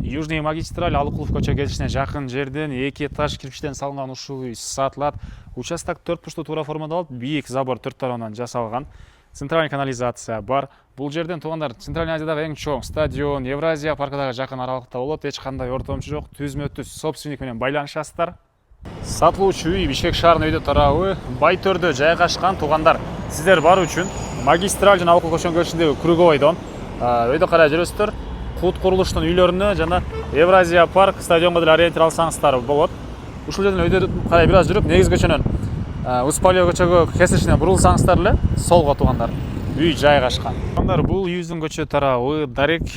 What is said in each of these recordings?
Южный магистраль Алыкулов көчө кетишине жакын жерден 2 этаж кирпичтен салынган ушул үй сатылат. Участок 4 бурчтуу туура формада болуп, бийик забор 4 тарабынан жасалган. Центральный канализация бар. Бул жерден туугандар Центральный Азиядагы эң чоң стадион, Евразия паркыдагы жакын аралыкта болот. Эч кандай ортомчу жок. Түзмө-түз собственник менен байланышасыздар. Сатылуучу үй Бишкек шаарынын өйдө тарабы Байтөрдө жайгашкан. Туугандар, сиздер баруу үчүн магистраль жана Алыкулов көчөнүн көчүрүсүндөгү круговойдон өйдө карай жүрөсүздөр. Кут курулуштун үйлөрүнө жана Евразия парк стадионго деле ориентир алсаңыздар болот. Ушул жерден өйдө карай бир аз жүрүп, негизги көчөнүн Успалия көчөгө кесишине бурулсаңыздар эле солго туугандар үй жайгашкан. Туугандар, бул үйүбүздүн көчө тарабы Дарек,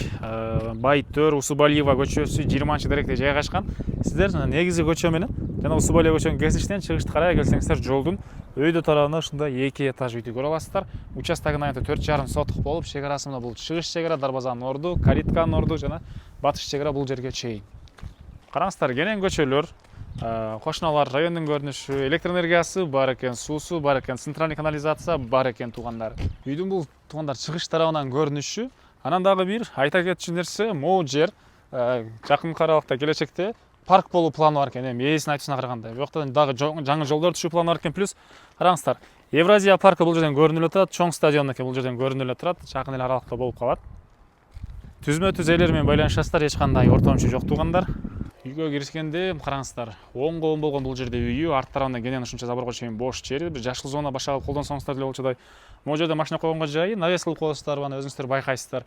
Байтөр, Усубалиева көчөсү 20-даректе жайгашкан. Сиздер негизги көчө менен жана Усубалиева көчөнүн кесишинен чыгышты карай келсеңиздер, жолдун өйдө тарабына ушундай 2 этаж үйдү көрө аласыздар. Участогун аянты 4,5 сотук болуп, чек арасында бул чыгыш чек ара, дарбазанын орду, калитканын орду жана батыш чек ара бул жерге чейин. Караңыздар, кенен көчөлөр, кошуналар, райондун көрүнүшү, электр энергиясы бар экен, суусу бар экен, центральный канализация бар экен туугандар. Үйдүн бул туугандар чыгыш тарабынан көрүнүшү. Анан дагы бир айта кетчү нерсе, могу жер жакынкы аралыкта келечекте парк болуу планы бар экен. Эми ээсинин айтуусуна караганда, бияктан дагы жаңы жолдор түшүү планы бар экен. Плюс караңыздар, Евразия паркы бул жерден көрүнүп турат, чоң стадион экен, бул жерден көрүнүп турат, жакын эле аралыкта болуп калат. Түзмө-түз ээлер менен байланышасыздар, эч кандай ортомчу жок туугандар. Үйгө киришкенде караңыздар, оңго оң болгон бул жерде үйү, арт тарабында кенен ушунча заборго чейин бош жери, бир жашыл зона башка кылып колдонсоңуздар деле болчудай. Могу жерде машина койгонго жайы, навес кылып коесуздар, аны өзүңүздөр байкайсыздар.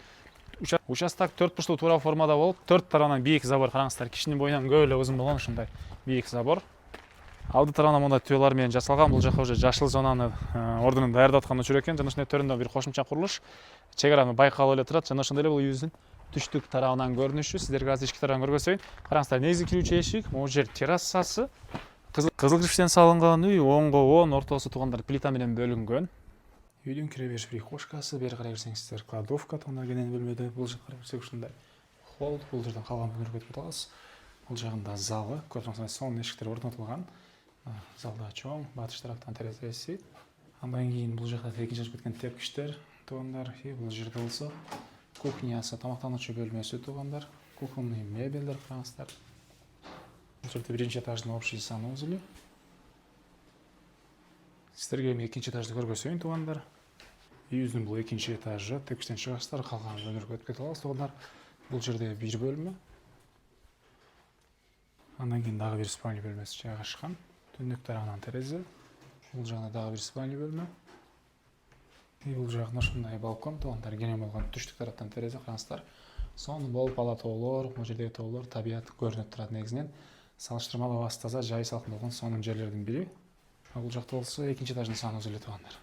Участок 4 бурчтуу туура формада болуп, 4 тарабынан бийик забор, караңыздар, кишинин боюнан көп эле узун болгон ушундай бийик забор. Алды тарабынан мындай түйөлөр менен жасалган. Бул жака уже жашыл зонаны ордунун даярдап аткан учур экен. Жана ушундай төрүндө бир кошумча курулуш чек араны байкалып эле турат. Жана ошондой эле бул үйүбүздүн түштүк тарабынан көрүнүшү. Сиздерге азыр ички тарабын көргөзөйүн. Караңыздар, негизги кирүүчү эшик, могу жер террасасы, кызыл кирпичтен салынган үй, оңго оң, ортосу туугандар плита менен бөлүнгөн. Үйдүн кире бериш прихожкасы, бери карай берсеңиздер кладовка, туугандар кенен бөлмөдө. Бул жака карай берсек ушундай холл, бул жерден калган бөлмөгө өтүп алабыз. Бул жагында залы, көрсөңүздөр сонун эшиктер орнотулган. Залда чоң, батыш тараптан терезеси. Андан кийин бул жакта экинчи ачып кеткен тепкичтер туугандар. Бул жерде болсо кухнясы, тамактануучу бөлмөсү туугандар. Кухонный мебелдер караңыздар. Бул жерде биринчи этаждын общий санузелу. Сиздерге эми экинчи этажды көргөзөйүн туугандар. Үйүбүздүн бул экинчи этажы, тепкичтен чыгасыздар, калган бөлмөгө өтүп кете алабыз туугандар. Бул жерде бир бөлмө. Андан кийин дагы бир спальня бөлмөсү жайгашкан. Түндүк тарабынан терезе. Бул жагында дагы бир спальня бөлмө. Бул жагында ушундай балкон, туугандар кенен болгон түштүк тараптан терезе, караңыздар. Сонун болуп ала тоолор, бул жердеги тоолор табият көрүнүп турат негизинен. Салыштырмалуу абасы таза, жай салкын болгон сонун жерлердин бири. Бул жакта болсо экинчи этаждын санузелу туугандар.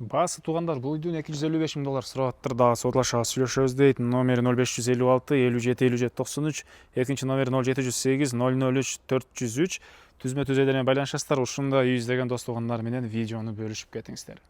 Баасы туугандар, бул үйдүн $255 000 сурап дагы сотлашабыз, сүйлөшөбүз дейт. Номери 0556 57 57 93, экинчи номери 0708 003 403. Түзмө-түз эле менен байланышасыздар. Ушундай үй издеген дос туугандар менен видеону бөлүшүп кетиңиздер.